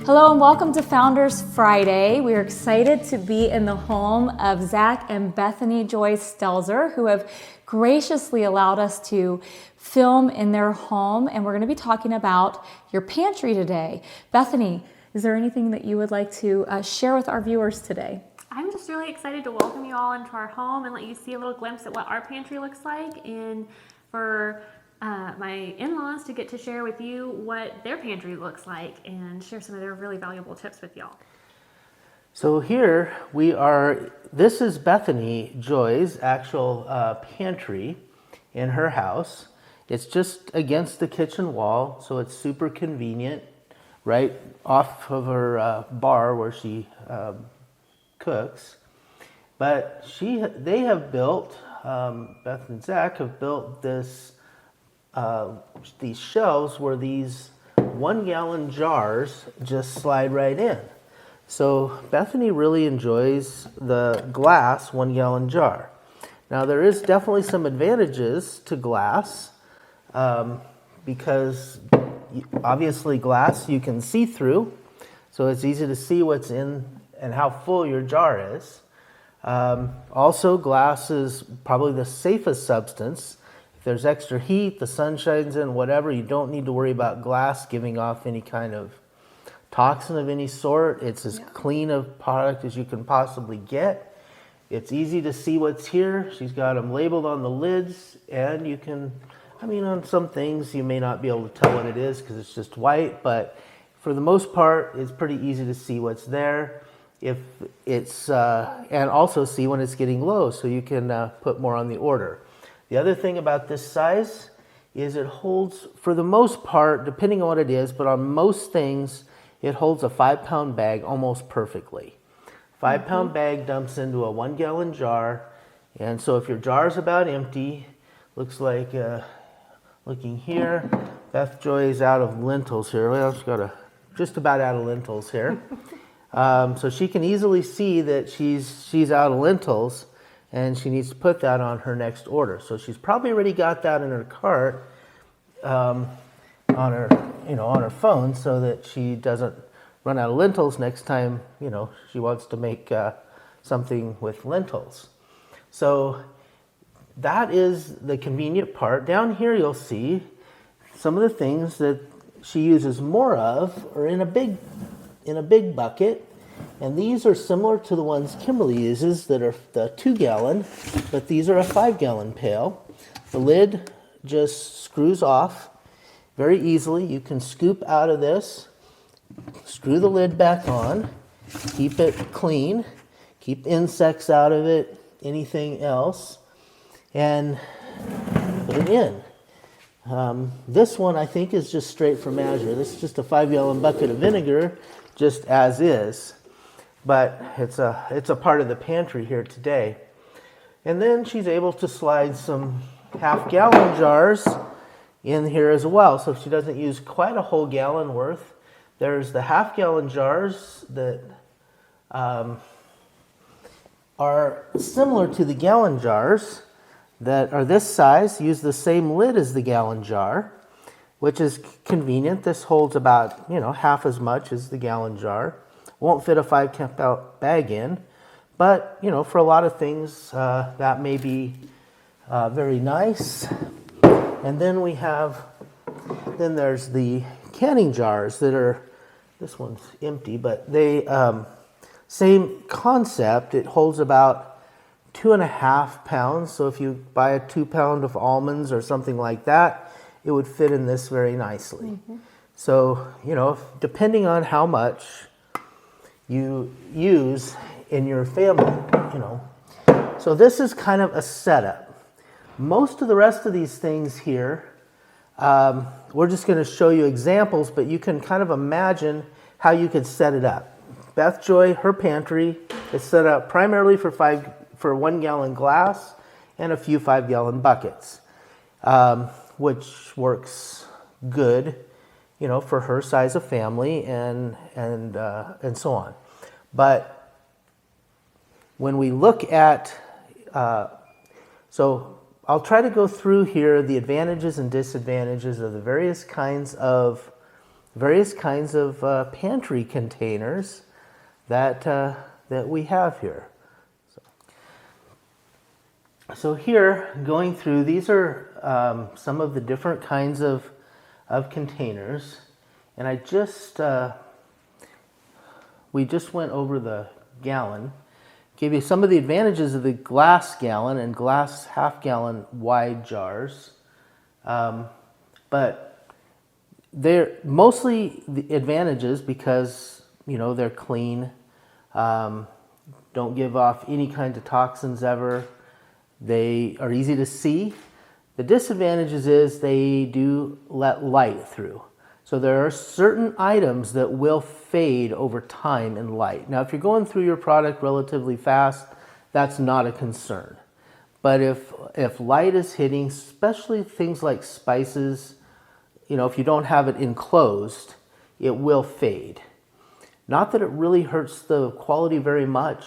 Hello and welcome to Founders Friday. We are excited to be in the home of Zach and Bethany Joy Stelzer, who have graciously allowed us to film in their home, and we're going to be talking about your pantry today. Bethany, is there anything that you would like to share with our viewers today? I'm just really excited to welcome you all into our home and let you see a little glimpse at what our pantry looks like, and for my in-laws to get to share with you what their pantry looks like and share some of their really valuable tips with y'all. So here we are, this is Bethany Joy's actual pantry in her house. It's just against the kitchen wall, so it's super convenient, right off of her bar where she cooks. But they have built, Beth and Zach have built these shelves where these 1 gallon jars just slide right in. So Bethany really enjoys the glass 1 gallon jar. Now there is definitely some advantages to glass because obviously glass you can see through, so it's easy to see what's in and how full your jar is. Also, glass is probably the safest substance. If there's extra heat, the sun shines in, whatever, you don't need to worry about glass giving off any kind of toxin of any sort. It's as clean a product as you can possibly get. It's easy to see what's here. She's got them labeled on the lids, and you can, on some things you may not be able to tell what it is because it's just white, but for the most part, it's pretty easy to see what's there. If it's and also see when it's getting low, so you can put more on the order. The other thing about this size is it holds, for the most part, depending on what it is, but on most things, it holds a 5-pound bag almost perfectly. 5-pound bag dumps into a 1 gallon jar, and so if your jar is about empty, looks like, looking here, Beth Joy is out of lentils here. Well, she's got just about out of lentils here. So she can easily see that she's out of lentils, and she needs to put that on her next order. So she's probably already got that in her cart on her phone, so that she doesn't run out of lentils next time she wants to make something with lentils. So that is the convenient part. Down here you'll see some of the things that she uses more of are in a big bucket. And these are similar to the ones Kimberly uses that are the 2 gallon, but these are a 5 gallon pail. The lid just screws off very easily. You can scoop out of this, screw the lid back on, keep it clean, keep insects out of it, anything else, and put it in. This one I think is just straight from Azure. This is just a 5 gallon bucket of vinegar, just as is. But it's a part of the pantry here today. And then she's able to slide some half-gallon jars in here as well. So if she doesn't use quite a whole gallon worth, there's the half-gallon jars that are similar to the gallon jars that are this size, use the same lid as the gallon jar, which is convenient. This holds about half as much as the gallon jar. Won't fit a 5-pound bag in, but for a lot of things that may be very nice. And then there's the canning jars that are, this one's empty, but they same concept. It holds about 2.5 pounds. So if you buy a 2 pound of almonds or something like that, it would fit in this very nicely. Mm-hmm. So depending on how much you use in your family, So this is kind of a setup. Most of the rest of these things here, we're just going to show you examples, but you can kind of imagine how you could set it up. Beth Joy, her pantry is set up primarily for 1 gallon glass and a few 5 gallon buckets, which works good for her size of family and so on. But when we look at, so I'll try to go through here the advantages and disadvantages of the various kinds of various kinds of pantry containers that we have here. So here, going through, these are some of the different kinds of containers, and we just went over the gallon, gave you some of the advantages of the glass gallon and glass half-gallon wide jars, but they're mostly the advantages because, you know, they're clean, don't give off any kind of toxins ever. They are easy to see. The disadvantages is they do let light through. So there are certain items that will fade over time in light. Now, if you're going through your product relatively fast, that's not a concern. But if light is hitting, especially things like spices, you know, if you don't have it enclosed, it will fade. Not that it really hurts the quality very much,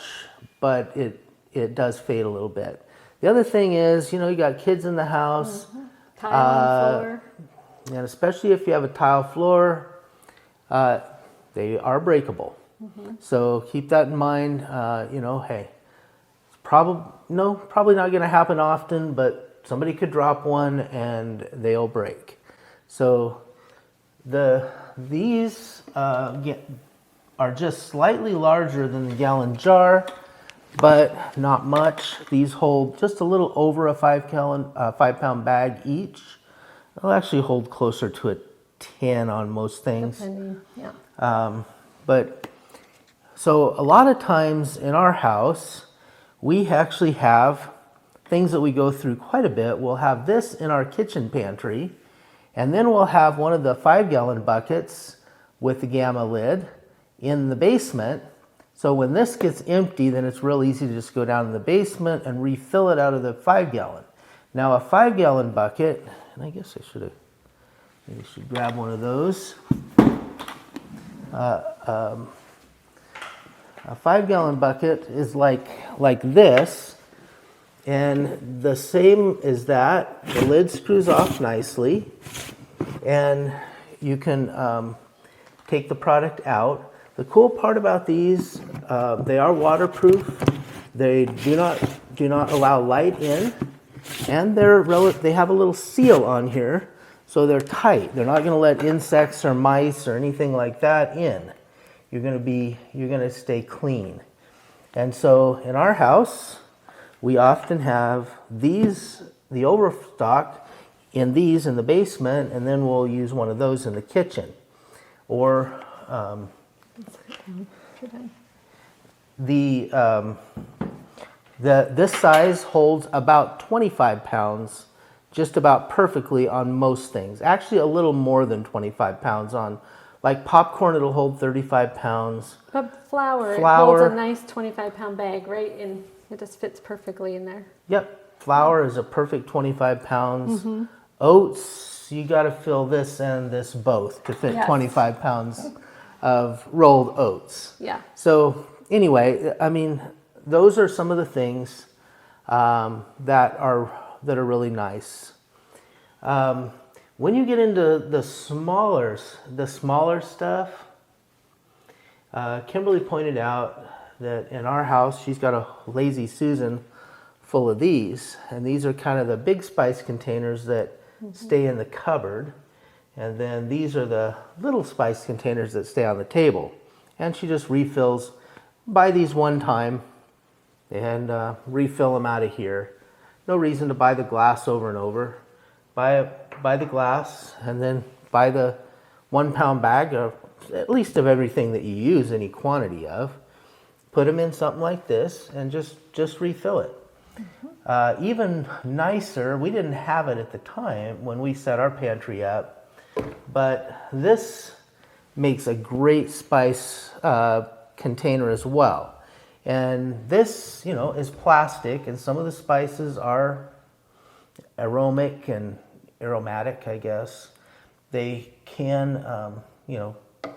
but it does fade a little bit. The other thing is, you know, you got kids in the house. Tile on floor. And especially if you have a tile floor, they are breakable. So keep that in mind. You know, hey, probably not going to happen often, but somebody could drop one and they'll break. So these are just slightly larger than the gallon jar, but not much. These hold just a little over a 5-pound bag each. They'll actually hold closer to a 10 on most things. Depending, yeah. But so a lot of times in our house, we actually have things that we go through quite a bit. We'll have this in our kitchen pantry, and then we'll have one of the 5-gallon buckets with the gamma lid in the basement. So when this gets empty, then it's real easy to just go down in the basement and refill it out of the 5-gallon. Now a 5-gallon bucket, and I guess I should grab one of those. A 5-gallon bucket is like this, and the same as that. The lid screws off nicely, and you can take the product out. The cool part about these, they are waterproof. They do not allow light in, and they have a little seal on here, so they're tight. They're not going to let insects or mice or anything like that in. You're going to stay clean. And so in our house, we often have these, the overstock in these in the basement, and then we'll use one of those in the kitchen. Or this size holds about 25 pounds, just about perfectly on most things. Actually, a little more than 25 pounds on, like popcorn, it'll hold 35 pounds. But flour, it holds a nice 25-pound bag, right? And it just fits perfectly in there. Yep, flour is a perfect 25 pounds. Oats, you got to fill this and this both to fit 25 pounds of rolled oats. Yeah. So anyway, I mean, those are some of the things that are really nice. When you get into the smaller stuff, Kimberly pointed out that in our house, she's got a Lazy Susan full of these, and these are kind of the big spice containers that stay in the cupboard. And then these are the little spice containers that stay on the table. And she just refills, buy these one time and refill them out of here. No reason to buy the glass over and over. Buy the glass and then buy the 1-pound bag of at least of everything that you use any quantity of. Put them in something like this and just refill it. Even nicer, we didn't have it at the time when we set our pantry up, but this makes a great spice container as well. And this, you know, is plastic, and some of the spices are aromatic, I guess. They can,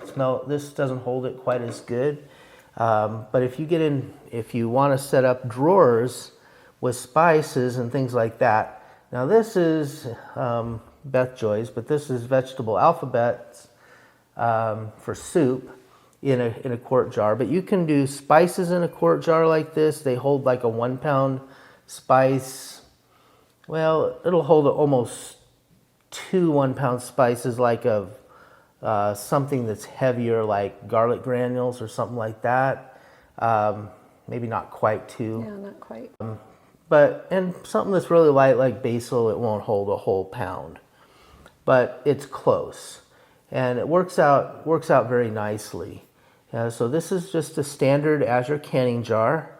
smell. This doesn't hold it quite as good. But if you want to set up drawers with spices and things like that. Now this is Beth Joy's, but this is Vegetable Alphabet's for soup in a quart jar. But you can do spices in a quart jar like this. They hold like a 1 pound spice. Well, it'll hold almost 2 1 pound spices, like of something that's heavier, like garlic granules or something like that. Maybe not quite 2. Yeah, not quite. And something that's really light, like basil, it won't hold a whole pound. But it's close, and it works out very nicely. So this is just a standard Azure canning jar.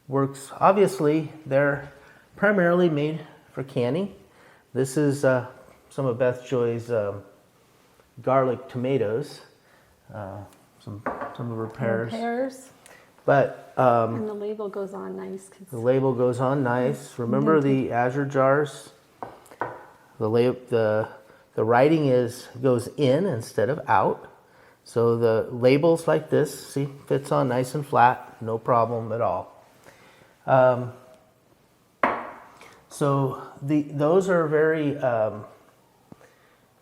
Works, obviously, they're primarily made for canning. This is some of Beth Joy's garlic tomatoes, some of her pears. But And the label goes on nice. the label goes on nice. Remember the Azure jars? The writing goes in instead of out. So the label's like this. See, fits on nice and flat, no problem at all. So those are very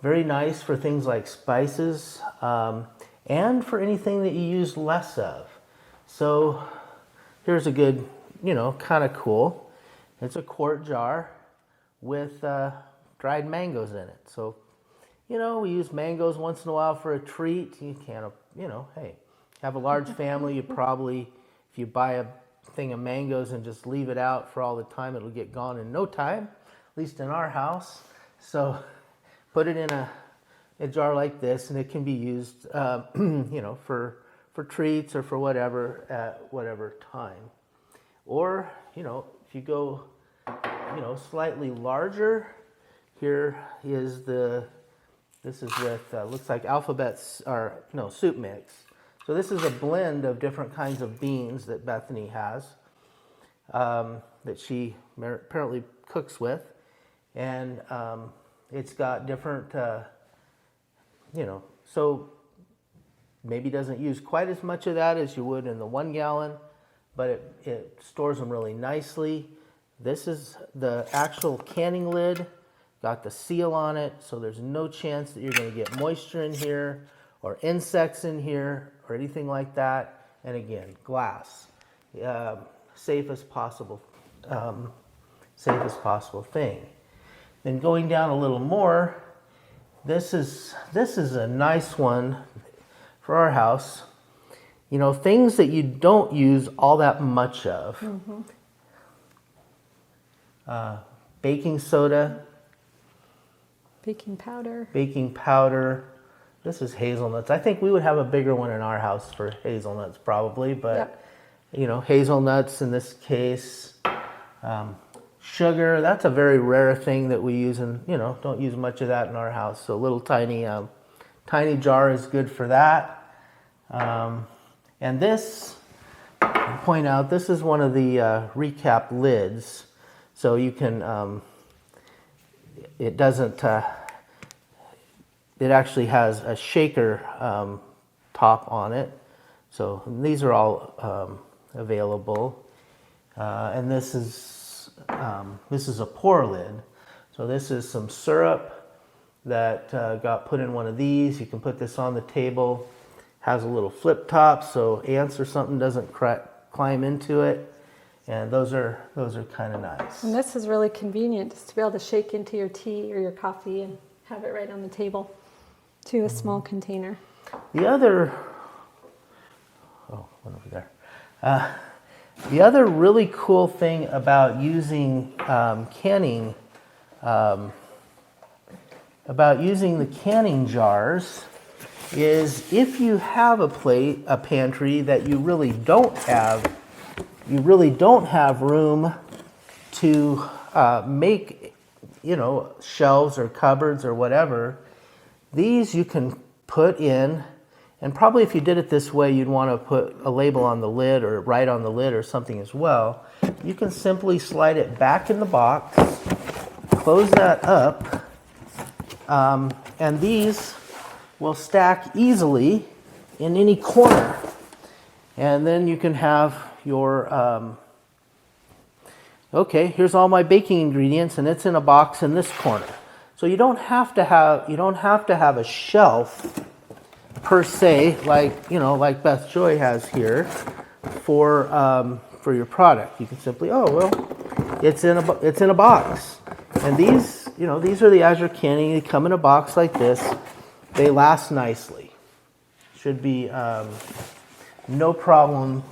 very nice for things like spices and for anything that you use less of. So here's a good, kind of cool. It's a quart jar with dried mangoes in it. So, we use mangoes once in a while for a treat. You can't, hey, have a large family. You probably, if you buy a thing of mangoes and just leave it out for all the time, it'll get gone in no time, at least in our house. So put it in a jar like this, and it can be used, for treats or for whatever at whatever time. Or, if you go, slightly larger, here is this is with, looks like soup mix. So this is a blend of different kinds of beans that Bethany has, that she apparently cooks with. And it's got different, so maybe doesn't use quite as much of that as you would in the 1 gallon, but it stores them really nicely. This is the actual canning lid, got the seal on it, so there's no chance that you're going to get moisture in here or insects in here or anything like that. And again, glass, safest possible thing. Then going down a little more, this is a nice one for our house. Things that you don't use all that much of. Baking soda. Baking powder. Baking powder. This is hazelnuts. I think we would have a bigger one in our house for hazelnuts probably, but hazelnuts in this case. Sugar, that's a very rare thing that we use, and don't use much of that in our house. So a little tiny jar is good for that. And this, I'll point out, this is one of the recap lids. So you can, it doesn't, it actually has a shaker top on it. So these are all available. And this is a pour lid. So this is some syrup that got put in one of these. You can put this on the table. Has a little flip top so ants or something doesn't climb into it. And those are kind of nice. And this is really convenient, just to be able to shake into your tea or your coffee and have it right on the table to a small container. The other, one over there. The other really cool thing about using canning, about using the canning jars, is if you have a pantry that you really don't have room to make, shelves or cupboards or whatever. These you can put in, and probably if you did it this way, you'd want to put a label on the lid or write on the lid or something as well. You can simply slide it back in the box, close that up, and these will stack easily in any corner. And then you can have your, here's all my baking ingredients, and it's in a box in this corner. So you don't have to have a shelf per se, like Beth Joy has here for your product. You can simply, it's in a box. And these are the Azure canning. They come in a box like this. They last nicely. Should be no problem.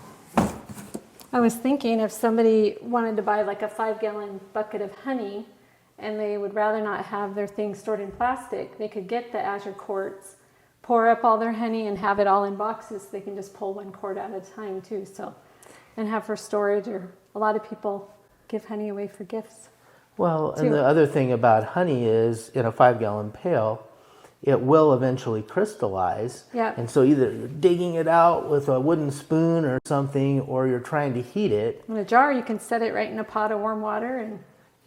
I was thinking if somebody wanted to buy like a 5-gallon bucket of honey and they would rather not have their things stored in plastic, they could get the Azure quarts, pour up all their honey and have it all in boxes. They can just pull 1 quart at a time too. So, and have for storage, or a lot of people give honey away for gifts. Well, and the other thing about honey is in a 5-gallon pail, it will eventually crystallize. Yeah. And so either you're digging it out with a wooden spoon or something, or you're trying to heat it. In a jar, you can set it right in a pot of warm water. And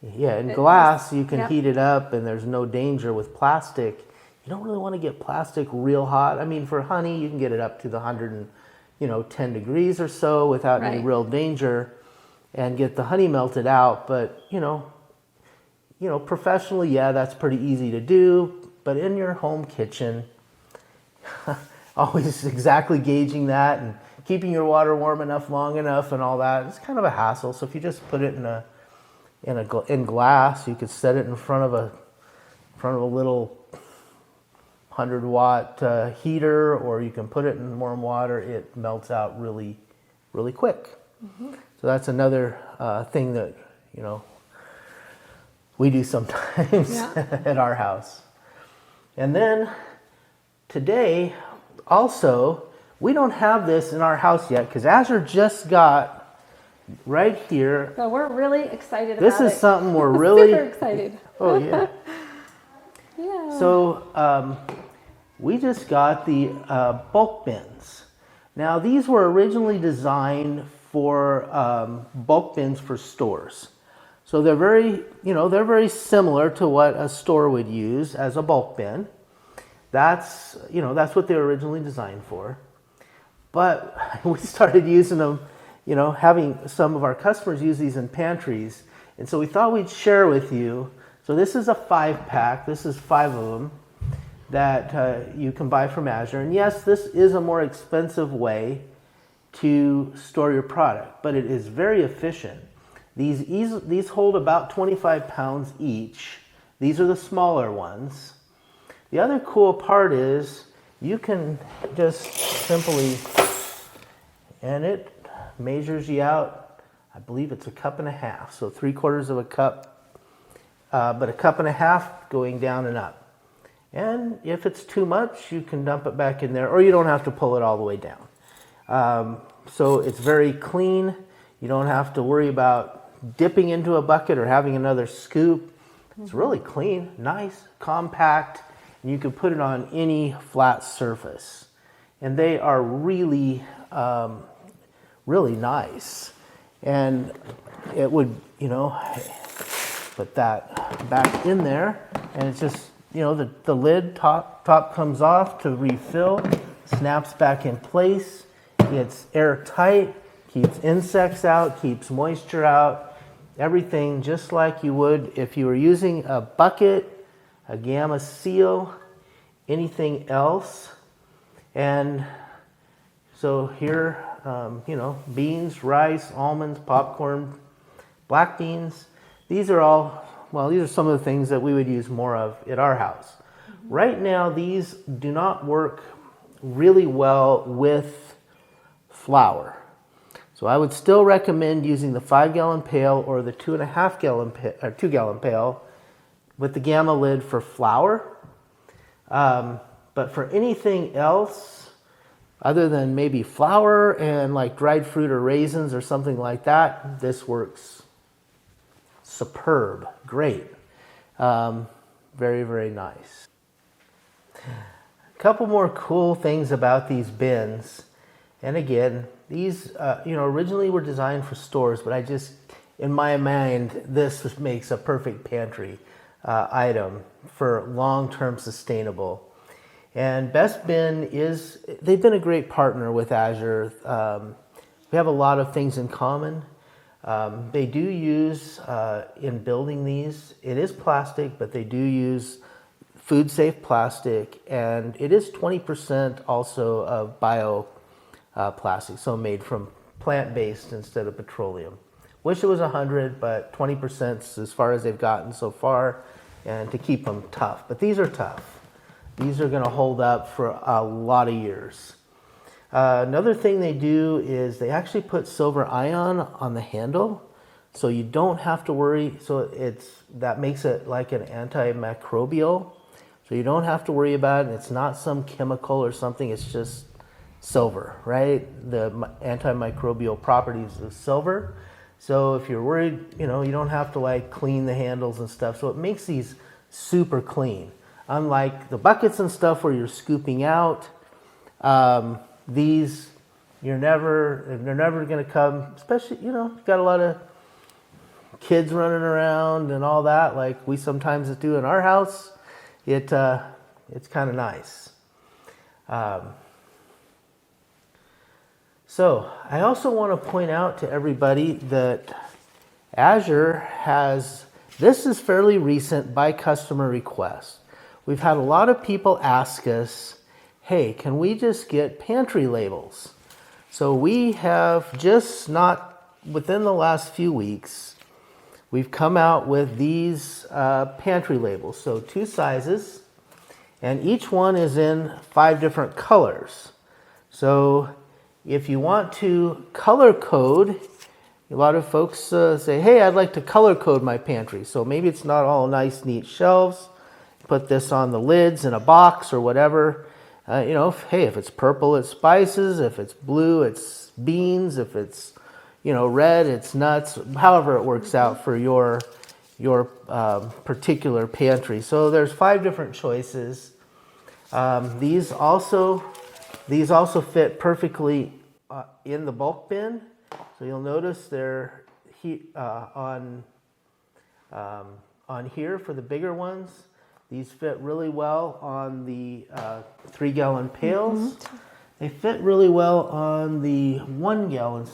in glass, you can heat it up, and there's no danger. With plastic, you don't really want to get plastic real hot. I mean, for honey, you can get it up to the 110 degrees or so without any real danger and get the honey melted out. But, professionally, that's pretty easy to do. But in your home kitchen, always exactly gauging that and keeping your water warm enough, long enough, and all that, it's kind of a hassle. So if you just put it in glass, you could set it in front of a little 100-watt heater, or you can put it in warm water. It melts out really, really quick. Mm-hmm. So that's another thing that we do sometimes at our house. And then today, also, we don't have this in our house yet because Azure just got right here. So we're really excited about it. This is something we're really super excited. Oh, yeah. Yeah. So we just got the bulk bins. Now, these were originally designed for bulk bins for stores. So they're very similar to what a store would use as a bulk bin. That's what they were originally designed for. But we started using them, having some of our customers use these in pantries. And so we thought we'd share with you. So this is a 5-pack. This is 5 of them that you can buy from Azure. And yes, this is a more expensive way to store your product, but it is very efficient. These hold about 25 pounds each. These are the smaller ones. The other cool part is you can just simply, and it measures you out, I believe it's 1.5 cups, so 3/4 cup, but 1.5 cups going down and up. And if it's too much, you can dump it back in there, or you don't have to pull it all the way down. So it's very clean. You don't have to worry about dipping into a bucket or having another scoop. It's really clean, nice, compact, and you can put it on any flat surface. And they are really, really nice. And it would, put that back in there, and it's just, the lid top comes off to refill, snaps back in place. It's airtight, keeps insects out, keeps moisture out. Everything just like you would if you were using a bucket, a Gamma Seal, anything else. And so here, beans, rice, almonds, popcorn, black beans. These are some of the things that we would use more of at our house. Mm-hmm. Right now, these do not work really well with flour. So I would still recommend using the 5-gallon pail or the 2.5-gallon pail with the Gamma lid for flour. But for anything else, other than maybe flour and like dried fruit or raisins or something like that, this works superb, great. Very, very nice. A couple more cool things about these bins. And again, these originally were designed for stores, but in my mind, this makes a perfect pantry item for long-term sustainable. And Best Bin they've been a great partner with Azure. We have a lot of things in common. They do use, in building these, it is plastic, but they do use food safe plastic, and it is 20% also of bio plastic, so made from plant-based instead of petroleum. Wish it was 100, but 20% is as far as they've gotten so far, and to keep them tough. But these are tough. These are going to hold up for a lot of years. Another thing they do is they actually put silver ion on the handle, so you don't have to worry. So that makes it like an antimicrobial, so you don't have to worry about it. It's not some chemical or something. It's just silver, right? The antimicrobial properties of silver. So if you're worried, you don't have to like clean the handles and stuff. So it makes these super clean. Unlike the buckets and stuff where you're scooping out, these they're never going to come. Especially, you've got a lot of kids running around and all that, like we sometimes do in our house. It's kind of nice. So I also want to point out to everybody that Azure this is fairly recent by customer request. We've had a lot of people ask us, hey, can we just get pantry labels? So we have just not within the last few weeks, we've come out with these pantry labels. So 2 sizes, and each one is in 5 different colors. So if you want to color code, a lot of folks say, hey, I'd like to color code my pantry. So maybe it's not all nice, neat shelves. Put this on the lids in a box or whatever. If it's purple, it's spices. If it's blue, it's beans. If it's, red, it's nuts. However it works out for your particular pantry. So there's 5 different choices. These also fit perfectly in the bulk bin. So you'll notice they're on here for the bigger ones. These fit really well on the 3-gallon pails. Mm-hmm. They fit really well on the 1-gallon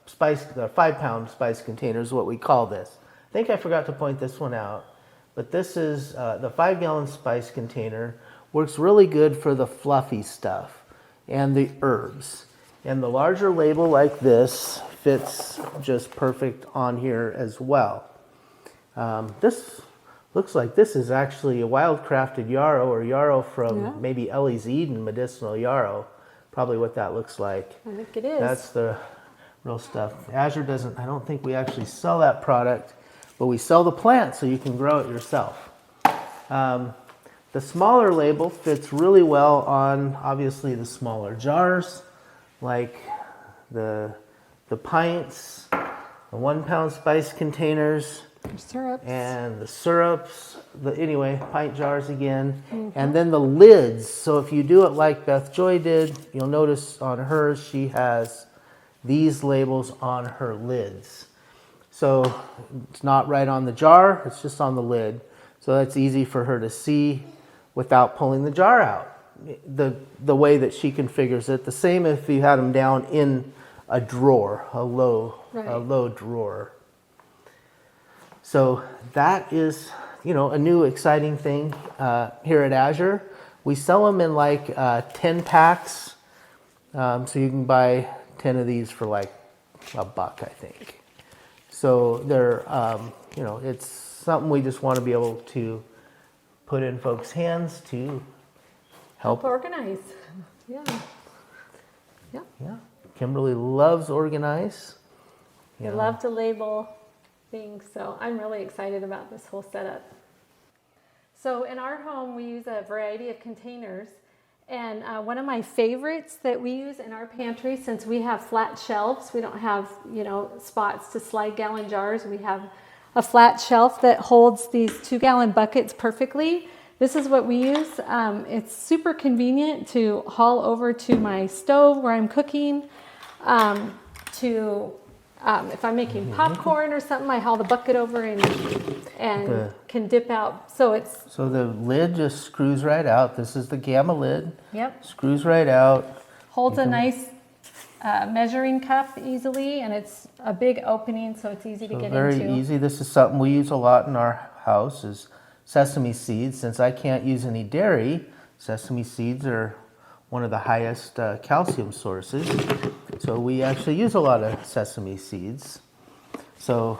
spice, 5-pound spice containers, what we call this. I think I forgot to point this one out, but this is the 5-gallon spice container. Works really good for the fluffy stuff and the herbs. And the larger label like this fits just perfect on here as well. This looks like this is actually a wild-crafted yarrow, or yarrow from maybe Ellie's Eden medicinal yarrow. Probably what that looks like. I think it is. That's the real stuff. Azure doesn't, I don't think we actually sell that product, but we sell the plant so you can grow it yourself. The smaller label fits really well on, obviously, the smaller jars, like the pints, the 1-pound spice containers, syrups. And the syrups, pint jars again. Mm-hmm. And then the lids. So if you do it like Beth Joy did, you'll notice on hers, she has these labels on her lids. So it's not right on the jar, it's just on the lid. So that's easy for her to see without pulling the jar out. The way that she configures it. The same if you had them down in a drawer, a low drawer. So that is, a new exciting thing here at Azure. We sell them in like 10 packs. So you can buy 10 of these for like $1, I think. So they're, it's something we just want to be able to put in folks' hands to help organize. Yeah. Kimberly loves organize. I love to label things, so I'm really excited about this whole setup. So in our home, we use a variety of containers, and one of my favorites that we use in our pantry, since we have flat shelves, we don't have spots to slide gallon jars. We have a flat shelf that holds these 2-gallon buckets perfectly. This is what we use. It's super convenient to haul over to my stove where I'm cooking. If I'm making popcorn or something, I haul the bucket over and can dip out. So the lid just screws right out. This is the Gamma lid. Yep. Screws right out. Holds a nice measuring cup easily, and it's a big opening, so it's easy to get very into. Very easy. This is something we use a lot in our house, is sesame seeds. Since I can't use any dairy, sesame seeds are one of the highest calcium sources. So we actually use a lot of sesame seeds. So,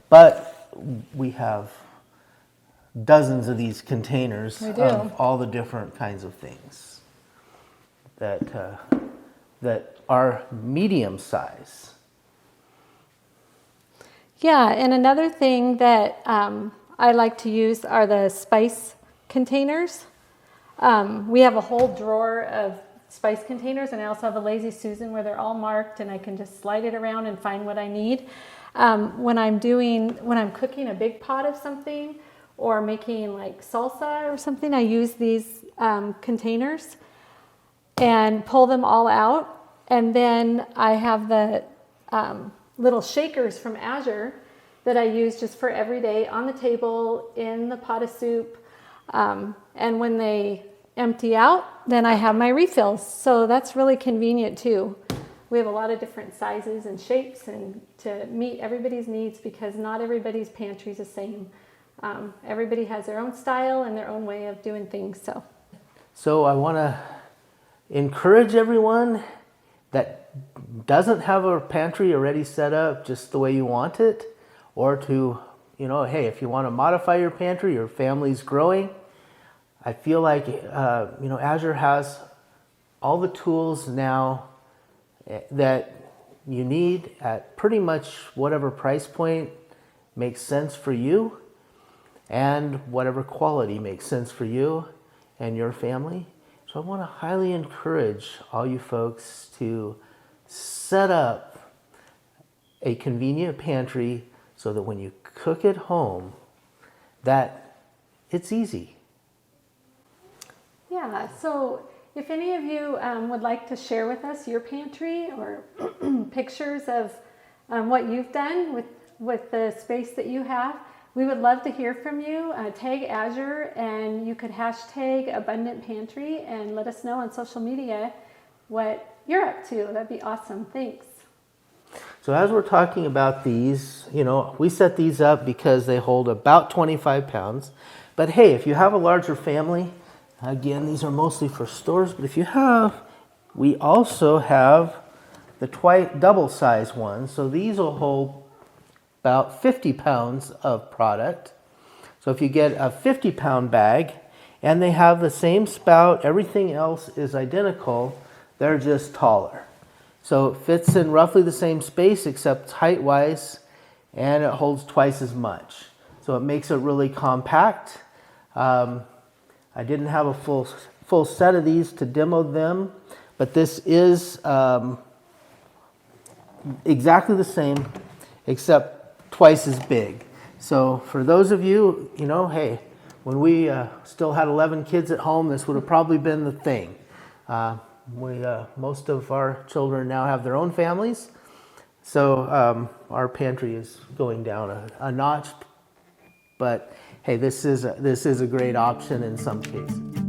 but we have dozens of these containers of all the different kinds of things that that are medium size. Yeah, and another thing that I like to use are the spice containers. We have a whole drawer of spice containers, and I also have a Lazy Susan where they're all marked, and I can just slide it around and find what I need. When I'm cooking a big pot of something or making like salsa or something, I use these containers and pull them all out. And then I have the little shakers from Azure that I use just for every day on the table, in the pot of soup. And when they empty out, then I have my refills. So that's really convenient too. We have a lot of different sizes and shapes and to meet everybody's needs, because not everybody's pantry is the same. Everybody has their own style and their own way of doing things. So I want to encourage everyone that doesn't have a pantry already set up just the way you want it, or to, hey, if you want to modify your pantry, your family's growing, I feel like, Azure has all the tools now that you need at pretty much whatever price point makes sense for you and whatever quality makes sense for you and your family. So I want to highly encourage all you folks to set up a convenient pantry so that when you cook at home, that it's easy. Yeah, so if any of you would like to share with us your pantry or pictures of what you've done with the space that you have, we would love to hear from you. Tag Azure, and you could hashtag Abundant Pantry and let us know on social media what you're up to. That'd be awesome. Thanks. So as we're talking about these, we set these up because they hold about 25 pounds. But hey, if you have a larger family, again, these are mostly for stores, but if you have, we also have the double size ones. So these will hold about 50 pounds of product. So if you get a 50-pound bag, and they have the same spout, everything else is identical, they're just taller. So it fits in roughly the same space except height-wise, and it holds twice as much. So it makes it really compact. I didn't have a full set of these to demo them, but this is exactly the same except twice as big. So for those of you, hey, when we still had 11 kids at home, this would have probably been the thing. Most of our children now have their own families, so our pantry is going down a notch. But hey, this is a great option in some cases.